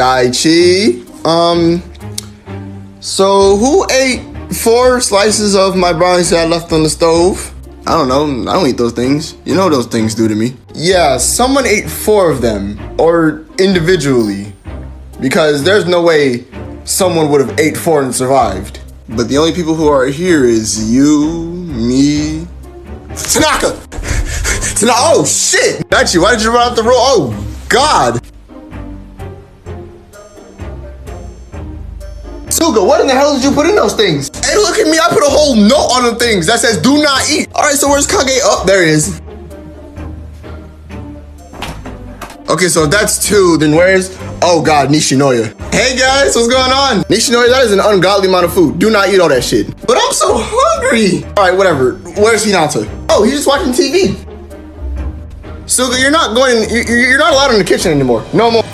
Daichi. So who ate 4 slices of my brownies that I left on the stove? I don't know. I don't eat those things. You know what those things do to me. Yeah, someone ate 4 of them, or individually, because there's no way someone would have ate 4 and survived. But the only people who are here is you, me, Tanaka. Oh shit! Daichi, why did you run out the road? Oh God! Suga, what in the hell did you put in those things? Hey, look at me, I put a whole note on the things that says do not eat. All right, so where's Kage? Oh, there he is. Okay, so if that's 2, then where's, oh God, Nishinoya. Hey guys, what's going on? Nishinoya, that is an ungodly amount of food. Do not eat all that shit. But I'm so hungry. All right, whatever. Where's Hinata? Oh, he's just watching TV. Suga, you're not allowed in the kitchen anymore. No more.